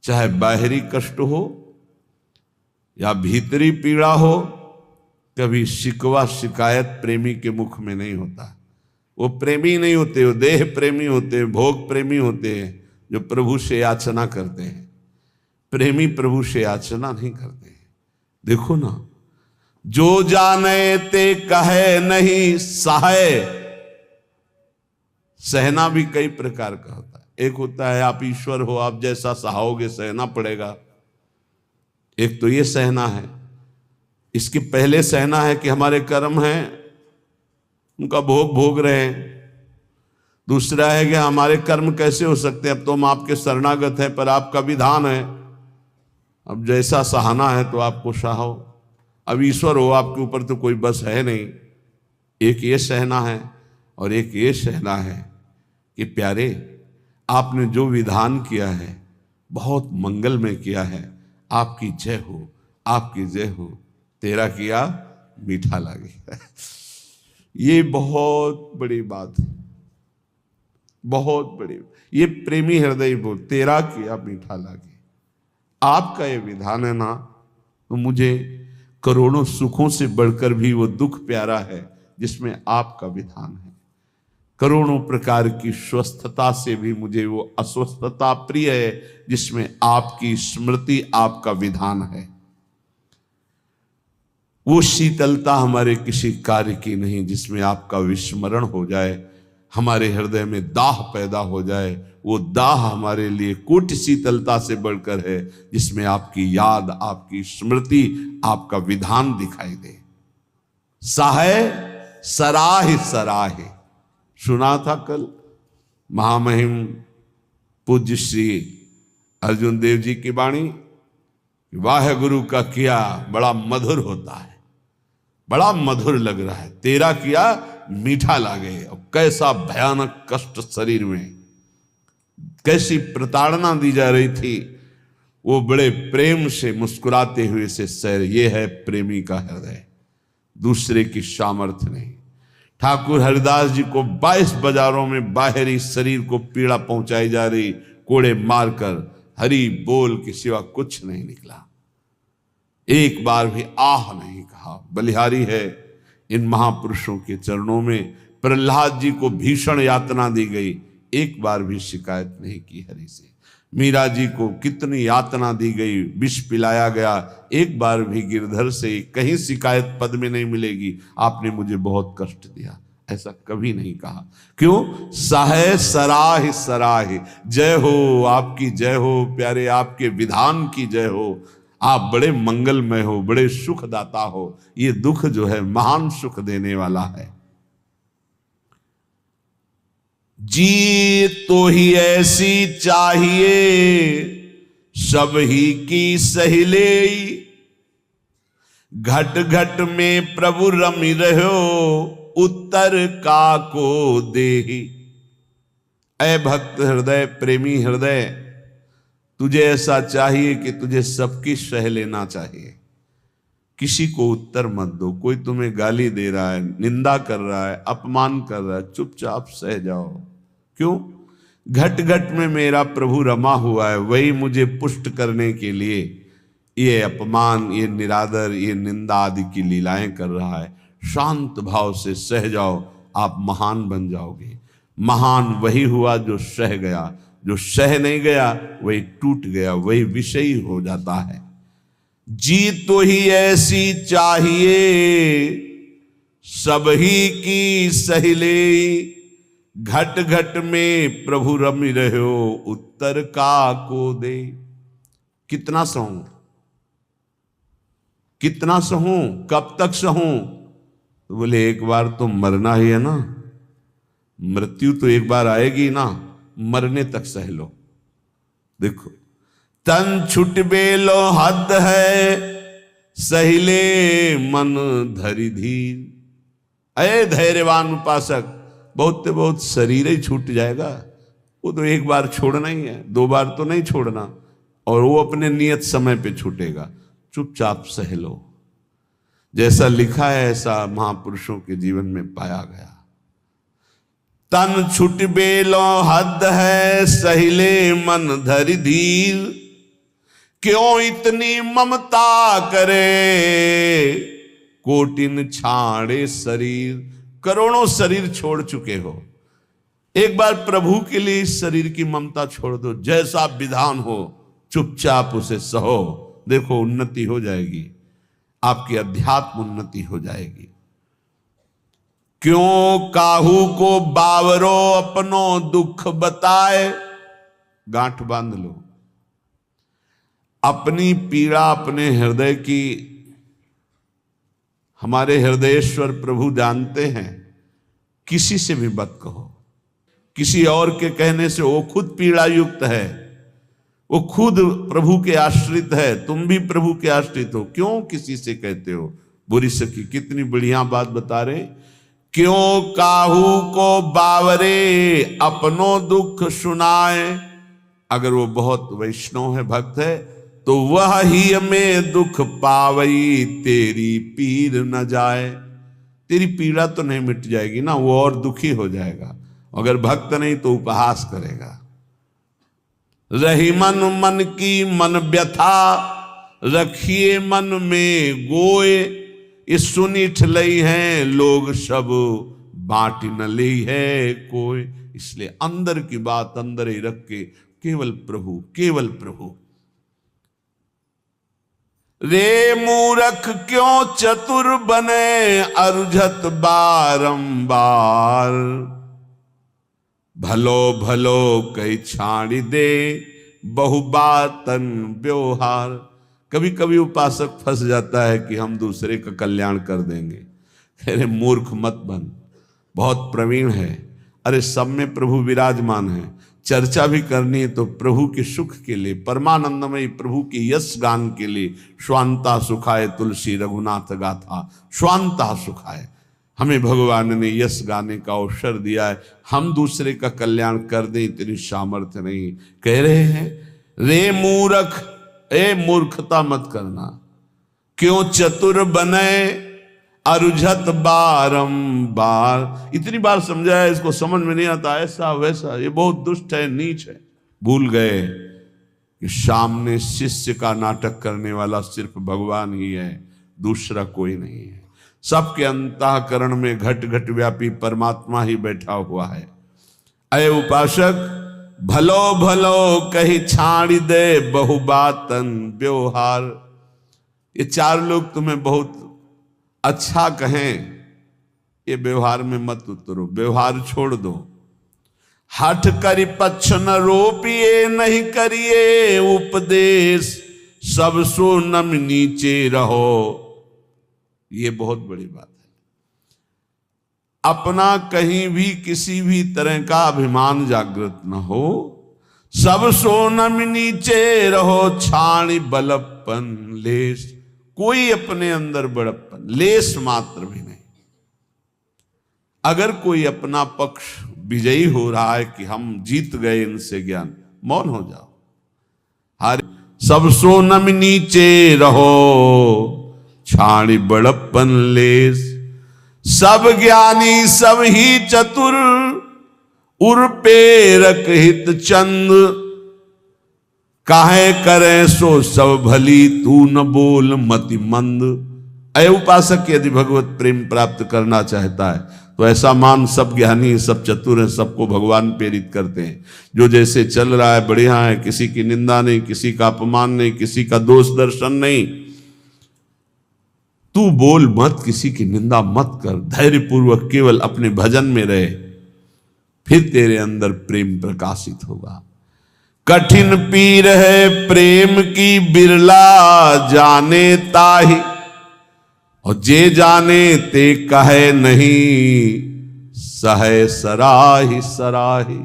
चाहे बाहरी कष्ट हो या भीतरी पीड़ा हो, कभी शिकवा शिकायत प्रेमी के मुख में नहीं होता। वो प्रेमी नहीं होते, वो देह प्रेमी होते हैं, भोग प्रेमी होते हैं, जो प्रभु से याचना करते हैं। प्रेमी प्रभु से याचना नहीं करते हैं। देखो ना, जो जाने ते कहे नहीं सहाय। सहना भी कई प्रकार का होता है। एक होता है आप ईश्वर हो, आप जैसा सहाओगे सहना पड़ेगा। एक तो ये सहना है। इसके पहले सहना है कि हमारे कर्म हैं, उनका भोग भोग रहे हैं। दूसरा है कि हमारे कर्म कैसे हो सकते हैं, अब तो हम आपके शरणागत हैं, पर आपका विधान है, अब जैसा सहाना है तो आपको सहाओ। अब ईश्वर हो, आपके ऊपर तो कोई बस है नहीं। एक ये सहना है और एक ये सहना है कि प्यारे, आपने जो विधान किया है बहुत मंगल में किया है, आपकी जय हो, आपकी जय हो, तेरा किया मीठा लागे। ये बहुत बड़ी बात है, बहुत बड़ी। ये प्रेमी हृदय बोल, तेरा किया मीठा लागे। आपका ये विधान है ना, तो मुझे करोड़ों सुखों से बढ़कर भी वो दुख प्यारा है जिसमें आपका विधान है। करोड़ों प्रकार की स्वस्थता से भी मुझे वो अस्वस्थता प्रिय है जिसमें आपकी स्मृति, आपका विधान है। वो शीतलता हमारे किसी कार्य की नहीं जिसमें आपका विस्मरण हो जाए, हमारे हृदय में दाह पैदा हो जाए। वो दाह हमारे लिए कोटि शीतलता से बढ़कर है जिसमें आपकी याद, आपकी स्मृति, आपका विधान दिखाई दे। सहाय सराह सराहे, सुना था कल महामहिम पूज्य श्री अर्जुन देव जी की वाणी। वाह गुरु का किया बड़ा मधुर होता है, बड़ा मधुर लग रहा है, तेरा किया मीठा लागे। और कैसा भयानक कष्ट शरीर में, कैसी प्रताड़ना दी जा रही थी, वो बड़े प्रेम से मुस्कुराते हुए से सैर। ये है प्रेमी का हृदय, दूसरे की सामर्थ्य नहीं। ठाकुर हरिदास जी को 22 बाजारों में बाहरी शरीर को पीड़ा पहुंचाई जा रही, कोड़े मारकर हरि बोल के सिवा कुछ नहीं निकला। एक बार भी आह नहीं कहा। बलिहारी है इन महापुरुषों के चरणों में। प्रहलाद जी को भीषण यातना दी गई, एक बार भी शिकायत नहीं की हरि से। मीरा जी को कितनी यातना दी गई, विष पिलाया गया, एक बार भी गिरधर से कहीं शिकायत पद में नहीं मिलेगी, आपने मुझे बहुत कष्ट दिया, ऐसा कभी नहीं कहा। क्यों? सहाय सराह सराह, जय हो, आपकी जय हो प्यारे, आपके विधान की जय हो। आप बड़े मंगलमय हो, बड़े सुखदाता हो। ये दुख जो है महान सुख देने वाला है। जी तो ही ऐसी चाहिए सब ही की सहिले, घट घट में प्रभु रमि रहो उत्तर का को देहि। ऐ भक्त हृदय, प्रेमी हृदय, तुझे ऐसा चाहिए कि तुझे सबकी सह लेना चाहिए। किसी को उत्तर मत दो। कोई तुम्हें गाली दे रहा है, निंदा कर रहा है, अपमान कर रहा है, चुपचाप सह जाओ। क्यों? घट घट में मेरा प्रभु रमा हुआ है, वही मुझे पुष्ट करने के लिए ये अपमान, ये निरादर, ये निंदा आदि की लीलाएं कर रहा है। शांत भाव से सह जाओ, आप महान बन जाओगे। महान वही हुआ जो सह गया, जो सह नहीं गया वही टूट गया, वही विषयी हो जाता है। जी तो ही ऐसी चाहिए सब ही की सहिले, घट घट में प्रभु रमि रहो उत्तर का को दे। कितना सहूं, कितना सहूं, कब तक सहूं? तो बोले एक बार तो मरना ही है ना, मृत्यु तो एक बार आएगी ना, मरने तक सह लो। देखो, तन छुट बेलो हद है सहिले मन धरि धीर। अरे धैर्यवान उपासक, बहुत से बहुत शरीर ही छूट जाएगा, वो तो एक बार छोड़ना ही है, दो बार तो नहीं छोड़ना, और वो अपने नियत समय पे छूटेगा। चुपचाप सह लो। जैसा लिखा है ऐसा महापुरुषों के जीवन में पाया गया। तन छुट बेलो हद है सहिले मन धरि धीर, क्यों इतनी ममता करे, कोटिन छाड़े शरीर। करोड़ों शरीर छोड़ चुके हो, एक बार प्रभु के लिए इस शरीर की ममता छोड़ दो। जैसा विधान हो चुपचाप उसे सहो, देखो उन्नति हो जाएगी, आपकी अध्यात्म उन्नति हो जाएगी। क्यों काहू को बावरो अपनो दुख बताए। गांठ बांध लो, अपनी पीड़ा अपने हृदय की हमारे हृदयेश्वर प्रभु जानते हैं। किसी से भी मत कहो, किसी और के कहने से वो खुद पीड़ा युक्त है, वो खुद प्रभु के आश्रित है, तुम भी प्रभु के आश्रित हो, क्यों किसी से कहते हो। बुरी सखी कितनी बढ़िया बात बता रहे। क्यों काहू को बावरे अपनो दुख सुनाए। अगर वो बहुत वैष्णव है, भक्त है, तो वह ही में दुख पावई तेरी पीर न जाए। तेरी पीड़ा तो नहीं मिट जाएगी ना, वो और दुखी हो जाएगा। अगर भक्त नहीं तो उपहास करेगा। रही मन मन की मन व्यथा, रखिए मन में गोए। ये सुनिठ लई हैं लोग सब, बांट न ली है कोई। इसलिए अंदर की बात अंदर ही रख के केवल प्रभु, केवल प्रभु। रे मूरख क्यों चतुर बने, अरुझत बारंबार। भलो भलो कई छाड़ी दे, बहुबातन व्यवहार। कभी कभी उपासक फंस जाता है कि हम दूसरे का कल्याण कर देंगे। अरे मूर्ख मत बन, बहुत प्रवीण है। अरे सब में प्रभु विराजमान है, चर्चा भी करनी है तो प्रभु के सुख के लिए, परमानंदमयी प्रभु के यश गान के लिए। स्वांता सुखाए तुलसी रघुनाथ गाथा, स्वांता सुखाए। हमें भगवान ने यश गाने का अवसर दिया है, हम दूसरे का कल्याण कर दें इतनी सामर्थ्य नहीं। कह रहे हैं रे मूर्ख, ए मूर्खता मत करना। क्यों चतुर बने अरुझत बारंबार। इतनी बार समझाया, इसको समझ में नहीं आता, ऐसा वैसा, ये बहुत दुष्ट है, नीच है। भूल गए कि सामने शिष्य का नाटक करने वाला सिर्फ भगवान ही है, दूसरा कोई नहीं है। सबके अंतःकरण में घट घट व्यापी परमात्मा ही बैठा हुआ है। अय उपासक, भलो भलो कही छाड़ी दे, बहुबातन व्यवहार। ये चार लोग तुम्हें बहुत अच्छा कहें, ये व्यवहार में मत उतरो, व्यवहार छोड़ दो। हठ करी पक्ष न रोपिए, नहीं करिए उपदेश, सब सो नम नीचे रहो। ये बहुत बड़ी बात है। अपना कहीं भी किसी भी तरह का अभिमान जागृत न हो, सब सो नम नीचे रहो। छाणी बलपन लेस, कोई अपने अंदर बड़प्पन लेस मात्र भी नहीं। अगर कोई अपना पक्ष विजयी हो रहा है कि हम जीत गए इनसे ज्ञान, मौन हो जाओ। हर सब सो नम नीचे रहो, छाणी बड़प्पन लेस। सब ज्ञानी सब ही चतुर, उर प्रेरक हित चंद। काहे करे सो सब भली, तू न बोल मति मंद। अय उपासक, यदि भगवत प्रेम प्राप्त करना चाहता है तो ऐसा मान सब ज्ञानी सब चतुर हैं, सबको भगवान प्रेरित करते हैं। जो जैसे चल रहा है बढ़िया है, किसी की निंदा नहीं, किसी का अपमान नहीं, किसी का दोष दर्शन नहीं। तू बोल मत, किसी की निंदा मत कर, धैर्य पूर्वक केवल अपने भजन में रहे, फिर तेरे अंदर प्रेम प्रकाशित होगा। कठिन पीर है प्रेम की, बिरला जाने ताहि। और जे जाने ते कहे नहीं, सहे सराही सराही।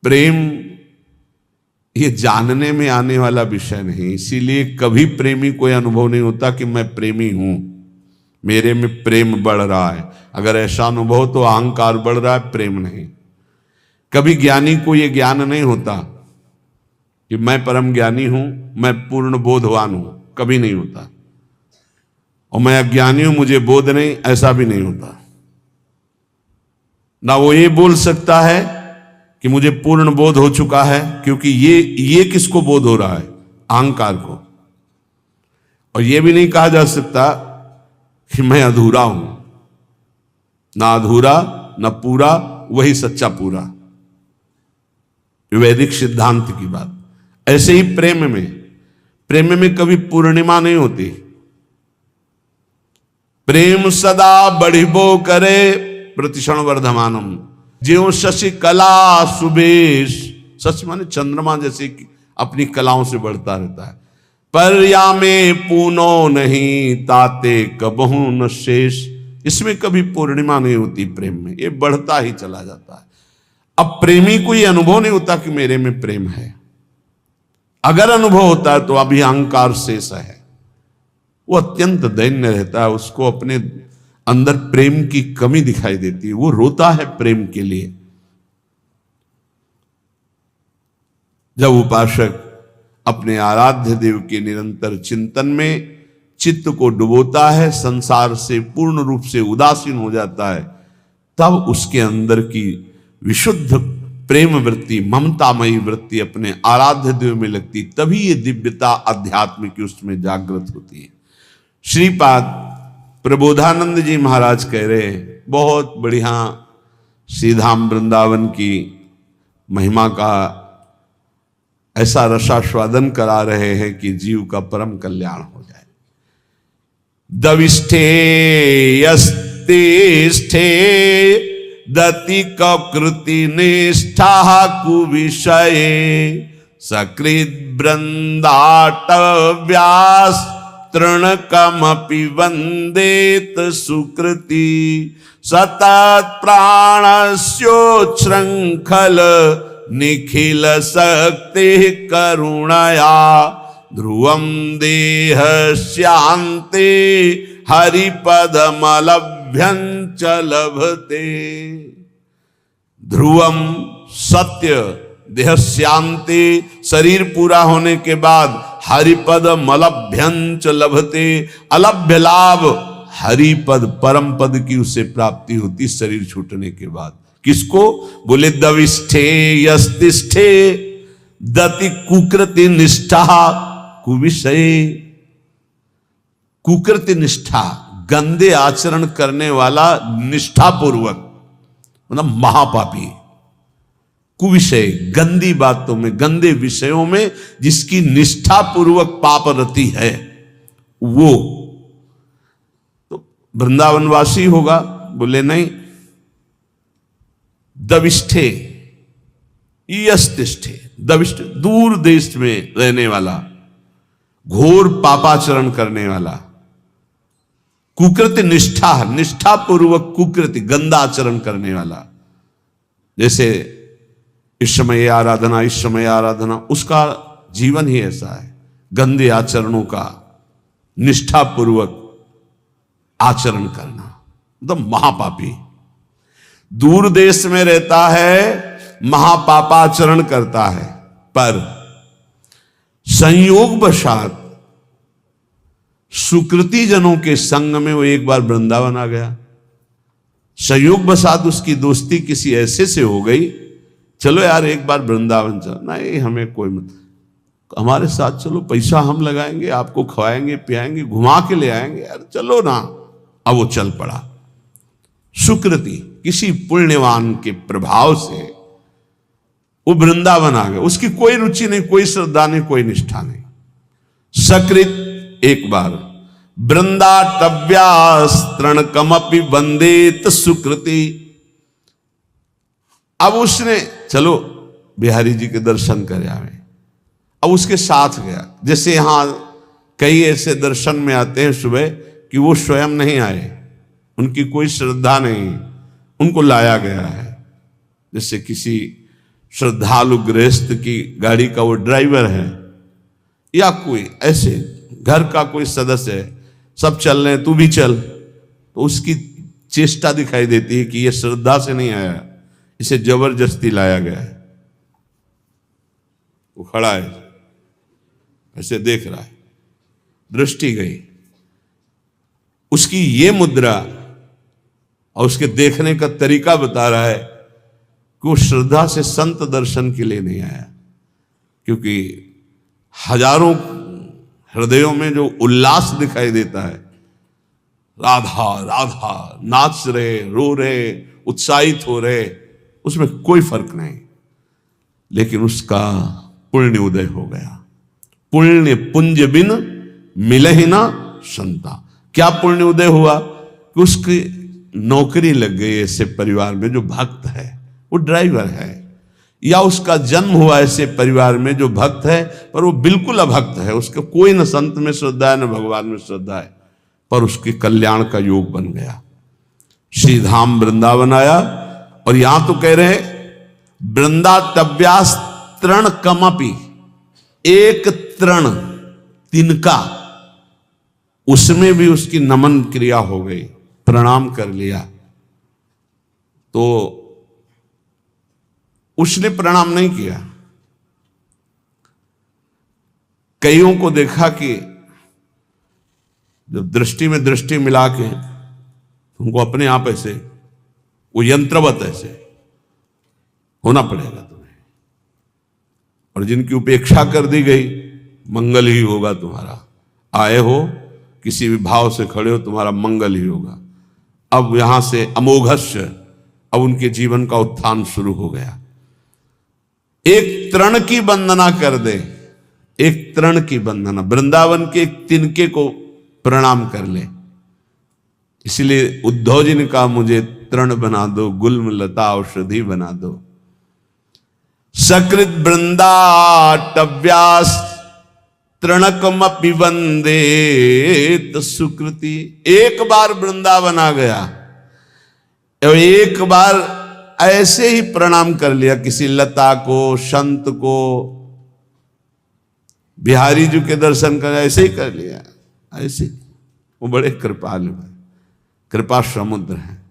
प्रेम ये जानने में आने वाला विषय नहीं, इसीलिए कभी प्रेमी को अनुभव नहीं होता कि मैं प्रेमी हूं, मेरे में प्रेम बढ़ रहा है। अगर ऐसा अनुभव तो अहंकार बढ़ रहा है, प्रेम नहीं। कभी ज्ञानी को यह ज्ञान नहीं होता कि मैं परम ज्ञानी हूं, मैं पूर्ण बोधवान हूं, कभी नहीं होता। और मैं अज्ञानी हूं, मुझे बोध नहीं, ऐसा भी नहीं होता। ना वो ये बोल सकता है कि मुझे पूर्ण बोध हो चुका है, क्योंकि ये किसको बोध हो रहा है? अहंकार को। और यह भी नहीं कहा जा सकता कि मैं अधूरा हूं, ना अधूरा ना पूरा, वही सच्चा पूरा, वैदिक सिद्धांत की बात। ऐसे ही प्रेम में कभी पूर्णिमा नहीं होती। प्रेम सदा बढ़िबो करे प्रतिक्षण वर्धमानम, ज्यों शशि कला सुबेश, शशि माने चंद्रमा जैसे अपनी कलाओं से बढ़ता रहता है। पर या में पूनो नहीं ताते कबहू न शेष, इसमें कभी पूर्णिमा नहीं होती प्रेम में, ये बढ़ता ही चला जाता है। अब प्रेमी को ये अनुभव नहीं होता कि मेरे में प्रेम है। अगर अनुभव होता है तो अभी अहंकार शेष है, वो अत्यंत दैन्य रहता है, उसको अपने अंदर प्रेम की कमी दिखाई देती है, वो रोता है प्रेम के लिए। जब उपासक अपने आराध्य देव के निरंतर चिंतन में चित्त को डुबोता है, संसार से पूर्ण रूप से उदासीन हो जाता है, तब उसके अंदर की विशुद्ध प्रेम वृत्ति, ममतामयी वृत्ति अपने आराध्य देव में लगती, तभी ये दिव्यता अध्यात्म की उसमें जागृत होती है। श्रीपाद प्रबोधानंद जी महाराज कह रहे हैं, बहुत बढ़िया श्रीधाम वृंदावन की महिमा का ऐसा रसास्वादन करा रहे हैं कि जीव का परम कल्याण हो जाए। दविष्ठे यस्तिष्ठे दति कृति निष्ठा कुविषये सकृत वृंदाटव्यास तृणकमपि वंदेत सुकृति सतत प्राणस्योच्छृंखल निखिल शक्ति करुणया ध्रुवम देह शांति हरिपदमलभ्यंच लभते। ध्रुवम सत्य, देह शांति, शरीर पूरा होने के बाद हरिपद मलभ्यंच लभते, अलभ्य लाभ हरिपद परम पद की उसे प्राप्ति होती शरीर छूटने के बाद। किसको? बोले दविष्ठे यस्तिष्ठे दति कुकृति निष्ठा कुविषय। कुकृति निष्ठा, गंदे आचरण करने वाला निष्ठापूर्वक, मतलब महापापी। कुविषय, गंदी बातों में, गंदे विषयों में जिसकी निष्ठापूर्वक पाप रति है, वो तो वृंदावनवासी होगा। बोले नहीं, दविष्ठे यस्तिष्ठे, दविष्ठ दूर देश में रहने वाला, घोर पापाचरण करने वाला, कुकृति निष्ठा, निष्ठापूर्वक कुकृति गंदा आचरण करने वाला। जैसे इस समय आराधना, इस समय आराधना, उसका जीवन ही ऐसा है, गंदे आचरणों का निष्ठापूर्वक आचरण करना, मतलब महापापी। दूर देश में रहता है, महापापाचरण करता है, पर संयोगवशात सुकृति जनों के संग में वो एक बार वृंदावन आ गया। संयोगवशात उसकी दोस्ती किसी ऐसे से हो गई, चलो यार एक बार वृंदावन चलो। नहीं, हमें कोई मत, हमारे साथ चलो, पैसा हम लगाएंगे, आपको खवाएंगे पियाएंगे, घुमा के ले आएंगे, यार चलो ना। अब वो चल पड़ा। सुकृति, किसी पुण्यवान के प्रभाव से वो वृंदावन आ गया। उसकी कोई रुचि नहीं, कोई श्रद्धा नहीं, कोई निष्ठा नहीं। सकृत एक बार वृंदाटव्यास तृणकमपि वंदेत सुकृति। अब उसने चलो बिहारी जी के दर्शन कर आवे, अब उसके साथ गया। जैसे यहां कई ऐसे दर्शन में आते हैं सुबह कि वो स्वयं नहीं आए, उनकी कोई श्रद्धा नहीं, उनको लाया गया है। जैसे किसी श्रद्धालु गृहस्थ की गाड़ी का वो ड्राइवर है, या कोई ऐसे घर का कोई सदस्य है, सब चल रहे हैं, तू भी चल, तो उसकी चेष्टा दिखाई देती है कि ये श्रद्धा से नहीं आया, इसे जबरदस्ती लाया गया है। वो खड़ा है, ऐसे देख रहा है, दृष्टि गई, उसकी ये मुद्रा और उसके देखने का तरीका बता रहा है कि वो श्रद्धा से संत दर्शन के लिए नहीं आया, क्योंकि हजारों हृदयों में जो उल्लास दिखाई देता है, राधा राधा नाच रहे, रो रहे, उत्साहित हो रहे, उसमें कोई फर्क नहीं। लेकिन उसका पुण्य उदय हो गया। पुण्य पुंज बिन मिलहि ना संता। क्या पुण्य उदय हुआ कि उसकी नौकरी लग गई ऐसे परिवार में जो भक्त है, वो ड्राइवर है, या उसका जन्म हुआ ऐसे परिवार में जो भक्त है पर वो बिल्कुल अभक्त है, उसको कोई न संत में श्रद्धा है न भगवान में श्रद्धा है, पर उसके कल्याण का योग बन गया। श्री धाम वृंदावन आया और यहां तो कह रहे वृंदातव्यास तृण कमपि, एक तृण तिनका, उसमें भी उसकी नमन क्रिया हो गई, प्रणाम कर लिया। तो उसने प्रणाम नहीं किया। कईयों को देखा कि जब दृष्टि में दृष्टि मिला के तुमको अपने आप ऐसे वो यंत्रवत ऐसे होना पड़ेगा तुम्हें, और जिनकी उपेक्षा कर दी गई, मंगल ही होगा तुम्हारा। आए हो किसी भी भाव से खड़े हो, तुम्हारा मंगल ही होगा। अब यहां से अमोघस्य, अब उनके जीवन का उत्थान शुरू हो गया। एक तृण की वंदना कर दे, एक तृण की वंदना, वृंदावन के एक तिनके को प्रणाम कर ले। इसलिए उद्धव जी ने कहा मुझे तृण बना दो, गुल्म लता औषधि बना दो। सकृत वृंदाटव्यास तृणकमपि वंदे सुकृति। एक बार वृंदावन आ गया, एक बार ऐसे ही प्रणाम कर लिया किसी लता को, संत को, बिहारी जी के दर्शन कर ऐसे ही कर लिया, ऐसे। वो बड़े कृपालु है, कृपा समुद्र है।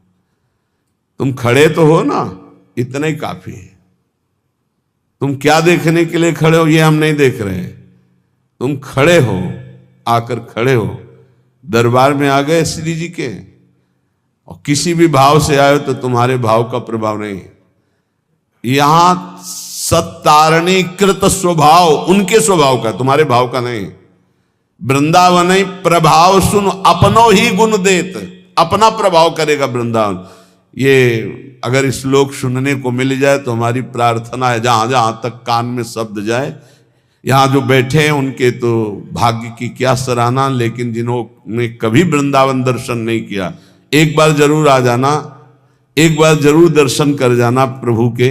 तुम खड़े तो हो ना, इतना ही काफी है। तुम क्या देखने के लिए खड़े हो ये हम नहीं देख रहे हैं, तुम खड़े हो, आकर खड़े हो। दरबार में आ गए श्री जी के, और किसी भी भाव से आए तो तुम्हारे भाव का प्रभाव नहीं। यहां सत्तारणीकृत स्वभाव उनके स्वभाव का, तुम्हारे भाव का नहीं। वृंदावन प्रभाव सुन अपनो ही गुण देत, अपना प्रभाव करेगा वृंदावन। ये अगर इस श्लोक सुनने को मिल जाए तो हमारी प्रार्थना है, जहां जहां तक कान में शब्द जाए। यहां जो बैठे हैं उनके तो भाग्य की क्या सराहना, लेकिन जिन्होंने कभी वृंदावन दर्शन नहीं किया, एक बार जरूर आ जाना, एक बार जरूर दर्शन कर जाना प्रभु के।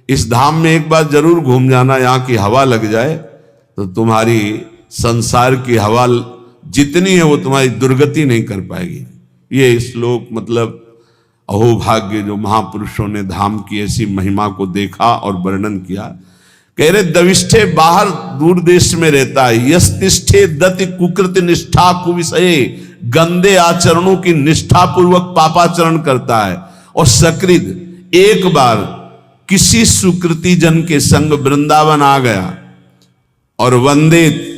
इस धाम में एक बार जरूर घूम जाना, यहाँ की हवा लग जाए तो तुम्हारी संसार की हवा जितनी है वो तुम्हारी दुर्गति नहीं कर पाएगी। ये श्लोक मतलब अहोभाग्य जो महापुरुषों ने धाम की ऐसी महिमा को देखा और वर्णन किया। कह रहे दविष्ठे बाहर दूर देश में रहता है, यस्तिष्ठे दति कुकृत निष्ठा कुविषये, गंदे आचरणों की निष्ठा पूर्वक पापाचरण करता है। और सकृत एक बार किसी सुकृति जन के संग वृंदावन आ गया और वंदे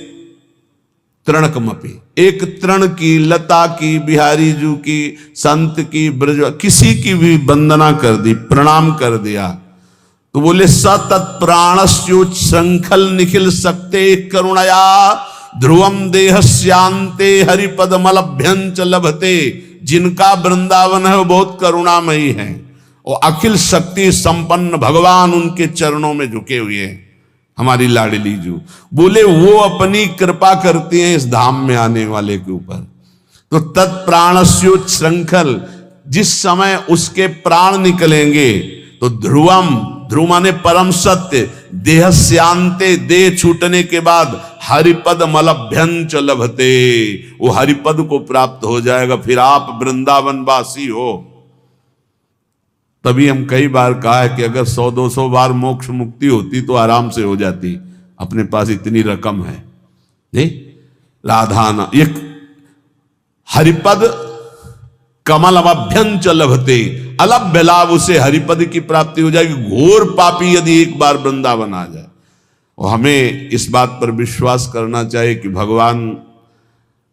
तृणकमपि, एक तृण की, लता की, बिहारी जू की, संत की, ब्रज किसी की भी वंदना कर दी, प्रणाम कर दिया, तो बोले सतत प्राणस्योच्छृंखल निखिल सकते करुणया ध्रुवम देहस्यांते हरिपदमलभ्यंच लभते। जिनका वृंदावन है वो बहुत करुणामयी है, और अखिल शक्ति संपन्न भगवान उनके चरणों में झुके हुए हैं। हमारी लाडली जू बोले वो अपनी कृपा करती हैं इस धाम में आने वाले के ऊपर। तो तत्प्राणस्योच्छृंखल, जिस समय उसके प्राण निकलेंगे तो ध्रुवम, ध्रुव माने परम सत्य, देहस्यांते, देह छूटने के बाद हरिपद मलभ्यंच लभते, वो हरिपद को प्राप्त हो जाएगा, फिर आप वृंदावन वासी हो। तभी हम कई बार कहा है कि अगर 100-200 बार मोक्ष मुक्ति होती तो आराम से हो जाती, अपने पास इतनी रकम है नहीं। राधाना एक हरिपद कमल अभ्यंच लभते, अलभ्य लाभ उसे हरिपद की प्राप्ति हो जाएगी। घोर पापी यदि एक बार वृंदावन आ जाए, और हमें इस बात पर विश्वास करना चाहिए कि भगवान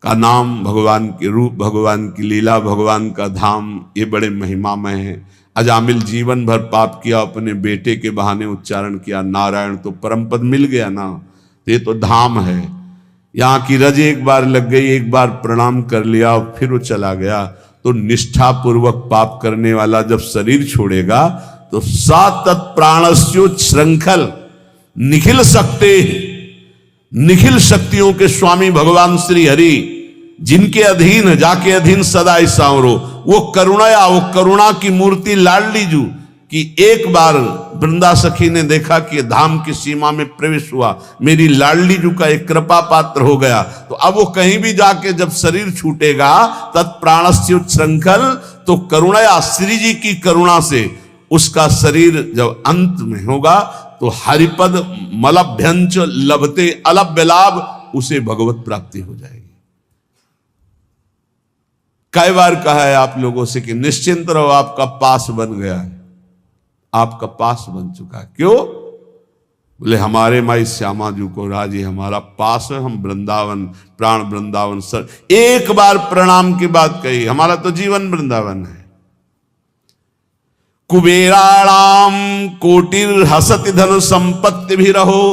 का नाम, भगवान के रूप, भगवान की लीला, भगवान का धाम ये बड़े महिमामय हैं। अजामिल जीवन भर पाप किया, अपने बेटे के बहाने उच्चारण किया नारायण, तो परम पद मिल गया ना। ये तो धाम है। यहाँ की रज एक बार लग गई, एक बार प्रणाम कर लिया और फिर वो चला गया। तो निष्ठा पूर्वक पाप करने वाला जब शरीर छोड़ेगा तो सातत प्राणस्यो श्रृंखल निखिल सकते, निखिल शक्तियों के स्वामी भगवान श्री हरि, जिनके अधीन जाके अधीन सदा ही सांवरो, वो करुणया, वो करुणा की मूर्ति लाडली जू कि एक बार वृंदा सखी ने देखा कि धाम की सीमा में प्रवेश हुआ, मेरी लाडली जू का एक कृपा पात्र हो गया। तो अब वो कहीं भी जाके जब शरीर छूटेगा तत्प्राणस्य श्रृंखल, तो करुणया श्री जी की करुणा से उसका शरीर जब अंत में होगा तो हरिपद मलभ्यंच लभते अलभ्य लाभ, उसे भगवत प्राप्ति हो जाएगी। कई बार कहा है आप लोगों से कि निश्चिंत रहो, आपका पास बन गया है, आपका पास बन चुका है। क्यों? बोले हमारे माई श्यामा जी को राजी हमारा पास है, हम वृंदावन प्राण वृंदावन सर, एक बार प्रणाम की बात कही, हमारा तो जीवन वृंदावन है। कुबेराणाम कोटिर हसति धन संपत्ति भी रहो।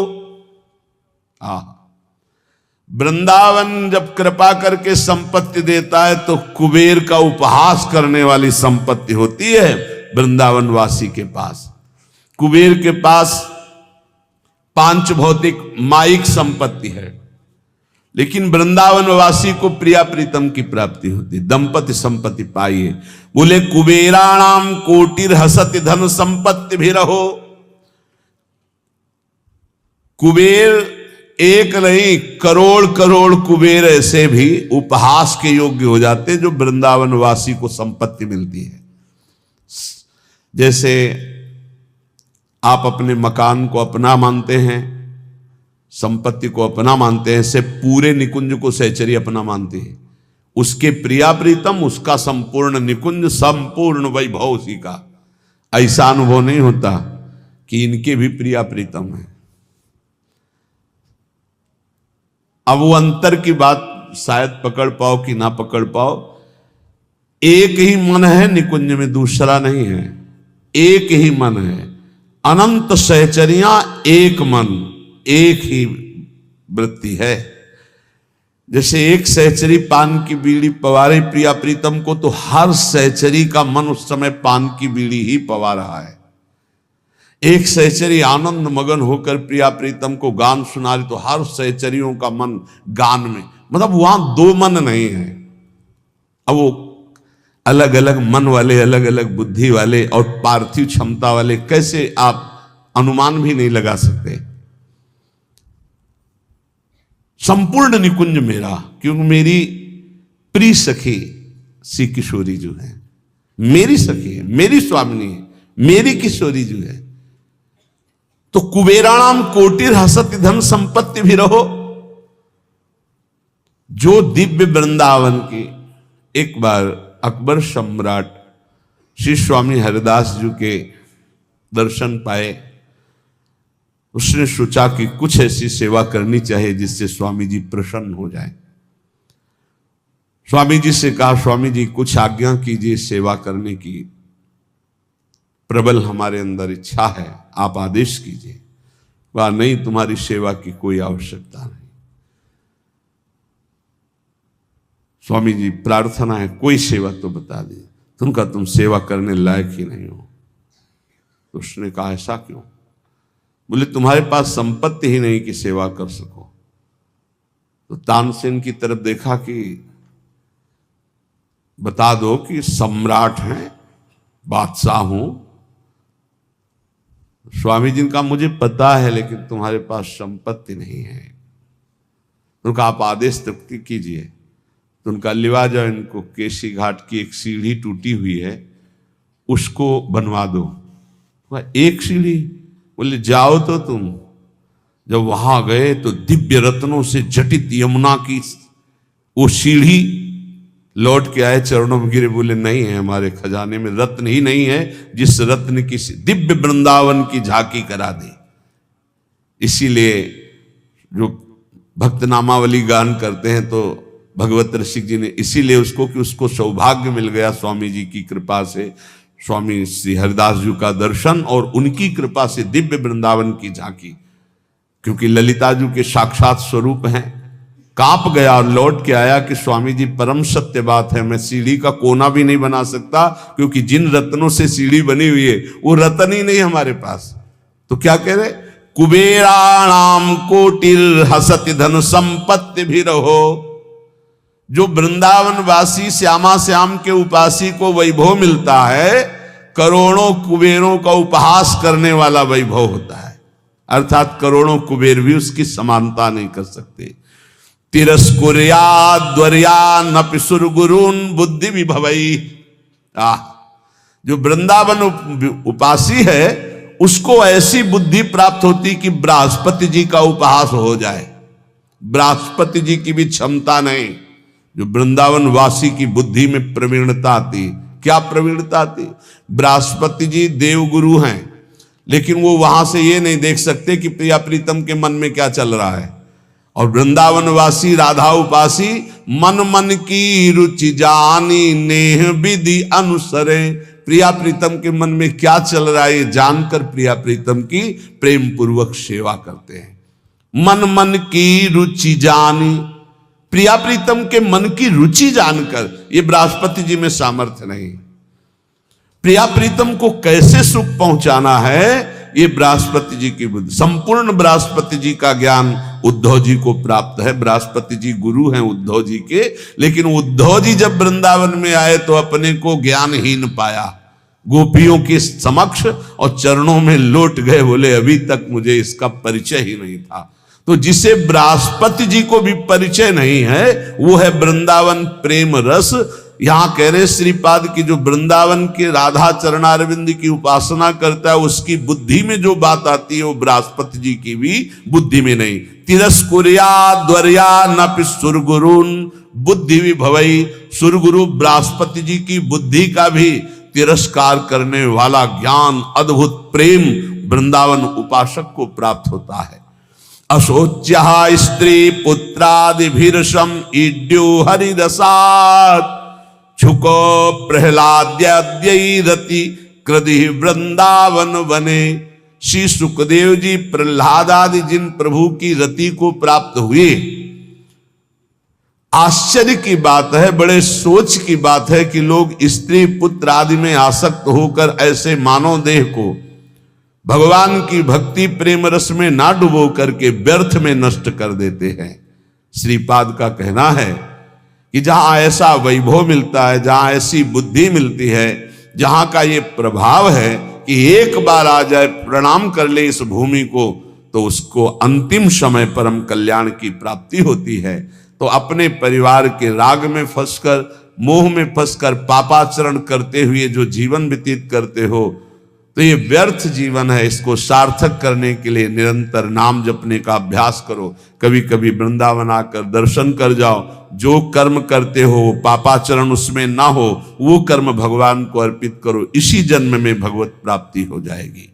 वृंदावन जब कृपा करके संपत्ति देता है तो कुबेर का उपहास करने वाली संपत्ति होती है वृंदावन वासी के पास। कुबेर के पास पांच भौतिक माइक संपत्ति है, लेकिन वृंदावन वासी को प्रिया प्रीतम की प्राप्ति होती, दंपति संपत्ति पाइए। बोले कुबेराणाम कोटिर हसति धन संपत्ति भी रहो। कुबेर एक नहीं, करोड़ करोड़ कुबेर ऐसे भी उपहास के योग्य हो जाते जो वृंदावन वासी को संपत्ति मिलती है। जैसे आप अपने मकान को अपना मानते हैं, संपत्ति को अपना मानते हैं, ऐसे पूरे निकुंज को सहचरी अपना मानती है। उसके प्रिया प्रीतम, उसका संपूर्ण निकुंज, संपूर्ण वैभव उसी का। ऐसा अनुभव नहीं होता कि इनके भी प्रिया प्रीतम है। अब वो अंतर की बात शायद पकड़ पाओ कि ना पकड़ पाओ। एक ही मन है निकुंज में, दूसरा नहीं है, एक ही मन है। अनंत सहचरियां एक मन, एक ही वृत्ति है। जैसे एक सहचरी पान की बीड़ी पवारे प्रिया प्रीतम को, तो हर सहचरी का मन उस समय पान की बीड़ी ही पवा रहा है। एक सहचरी आनंद मगन होकर प्रिया प्रीतम को गान सुना रही, तो हर सहचरियों का मन गान में, मतलब वहां दो मन नहीं है। अब वो अलग अलग मन वाले, अलग अलग बुद्धि वाले और पार्थिव क्षमता वाले कैसे आप अनुमान भी नहीं लगा सकते। संपूर्ण निकुंज मेरा, क्योंकि मेरी प्रिय सखी श्री किशोरी जो है, मेरी सखी है, मेरी स्वामिनी है, मेरी किशोरी जो है। तो कुबेराणाम कोटिर हसति धन संपत्ति भी रहो। जो दिव्य वृंदावन की, एक बार अकबर सम्राट श्री स्वामी हरिदास जी के दर्शन पाए, उसने सोचा कि कुछ ऐसी सेवा करनी चाहिए जिससे स्वामी जी प्रसन्न हो जाए। स्वामी जी से कहा, स्वामी जी कुछ आज्ञा कीजिए सेवा करने की, प्रबल हमारे अंदर इच्छा है, आप आदेश कीजिए। कहा नहीं, तुम्हारी सेवा की कोई आवश्यकता नहीं। स्वामी जी प्रार्थना है, कोई सेवा तो बता दी। तुमका तुम सेवा करने लायक ही नहीं हो। तो उसने कहा ऐसा क्यों? बोले तुम्हारे पास संपत्ति ही नहीं कि सेवा कर सको। तो तानसेन की तरफ देखा कि बता दो कि सम्राट हैं, बादशाह हूं। स्वामी जी का मुझे पता है, लेकिन तुम्हारे पास संपत्ति नहीं है। उनका आप आदेश तक कीजिए। तो उनका लिवा जाओ, इनको केसी घाट की एक सीढ़ी टूटी हुई है, उसको बनवा दो। एक सीढ़ी? बोले जाओ तो तुम। जब वहां गए तो दिव्य रत्नों से जटित यमुना की वो सीढ़ी लौट के आए, चरणों में गिरे, बोले नहीं है, हमारे खजाने में रत्न ही नहीं है जिस रत्न की दिव्य वृंदावन की झांकी करा दे। इसीलिए जो भक्त नामावली गान करते हैं तो भगवत रसिक जी ने इसीलिए उसको कि उसको सौभाग्य मिल गया स्वामी जी की कृपा से। स्वामी श्री हरिदास जी का दर्शन और उनकी कृपा से दिव्य वृंदावन की झांकी, क्योंकि ललिता जी के साक्षात स्वरूप हैं। कांप गया और लौट के आया कि स्वामी जी परम सत्य बात है, मैं सीढ़ी का कोना भी नहीं बना सकता, क्योंकि जिन रत्नों से सीढ़ी बनी हुई है वो रत्न ही नहीं हमारे पास। तो क्या कह रहे, कुबेराणाम कोटिर हसति धन संपत्ति भी रहो। जो वृंदावन वासी श्यामा श्याम के उपासी को वैभव मिलता है, करोड़ों कुबेरों का उपहास करने वाला वैभव होता है, अर्थात करोड़ों कुबेर भी उसकी समानता नहीं कर सकते। तिरस्कुर्या द्वर्या नपि सुरगुरुन बुद्धि विभवई। जो वृंदावन उपासी है उसको ऐसी बुद्धि प्राप्त होती कि बृहस्पति जी का उपहास हो जाए। बृहस्पति जी की भी क्षमता नहीं। जो वृंदावन वासी की बुद्धि में प्रवीणता आती, क्या प्रवीणता आती, बृहस्पति जी देवगुरु हैं, लेकिन वो वहां से ये नहीं देख सकते कि प्रिया प्रीतम के मन में क्या चल रहा है। और वृंदावन वासी राधा उपासी मन मन की रुचि जानी नेह विधि अनुसरे। प्रिया प्रीतम के मन में क्या चल रहा है ये जानकर प्रिया प्रीतम की प्रेम पूर्वक सेवा करते हैं। मन मन की रुचि जानी, प्रिया प्रीतम के मन की रुचि जानकर, ये बृहस्पति जी में सामर्थ्य नहीं। प्रिया प्रीतम को कैसे सुख पहुंचाना है ये बृहस्पति जी की बुद्धि। संपूर्ण बृहस्पति जी का ज्ञान उद्धव जी को प्राप्त है। बृहस्पति जी गुरु हैं उद्धव जी के, लेकिन उद्धव जी जब वृंदावन में आए तो अपने को ज्ञानहीन पाया। गोपियों के समक्ष और चरणों में लौट गए, बोले अभी तक मुझे इसका परिचय ही नहीं था। तो जिसे बृहस्पति जी को भी परिचय नहीं है वो है वृंदावन प्रेम रस। यहां कह रहे श्रीपाद की जो वृंदावन के राधा चरणारविंद की उपासना करता है उसकी बुद्धि में जो बात आती है वो बृहस्पति जी की भी बुद्धि में नहीं। तिरस्कुर्या द्वर्या नपि सुरगुरुन बुद्धि विभवई। सुरगुरु बृहस्पति जी की बुद्धि का भी तिरस्कार करने वाला ज्ञान, अद्भुत प्रेम वृंदावन उपासक को प्राप्त होता है। अशोच्य स्त्री पुत्रादिभिर्षम ईड्यो हरिरसात् छुको प्रहलाद्यरति कृदि वृंदावन वने। श्री सुखदेव जी प्रहलाद आदि जिन प्रभु की रति को प्राप्त हुए, आश्चर्य की बात है, बड़े सोच की बात है कि लोग स्त्री पुत्र आदि में आसक्त होकर ऐसे मानव देह को भगवान की भक्ति प्रेम रस में ना डुबो करके व्यर्थ में नष्ट कर देते हैं। श्रीपाद का कहना है कि जहां ऐसा वैभव मिलता है, जहां ऐसी बुद्धि मिलती है, जहां का ये प्रभाव है कि एक बार आ जाए प्रणाम कर ले इस भूमि को, तो उसको अंतिम समय परम कल्याण की प्राप्ति होती है। तो अपने परिवार के राग में फंसकर, मोह में फंसकर पापाचरण करते हुए जो जीवन व्यतीत करते हो, तो ये व्यर्थ जीवन है। इसको सार्थक करने के लिए निरंतर नाम जपने का अभ्यास करो। कभी कभी वृंदावन आकर दर्शन कर जाओ। जो कर्म करते हो पापाचरण उसमें ना हो, वो कर्म भगवान को अर्पित करो। इसी जन्म में भगवत प्राप्ति हो जाएगी।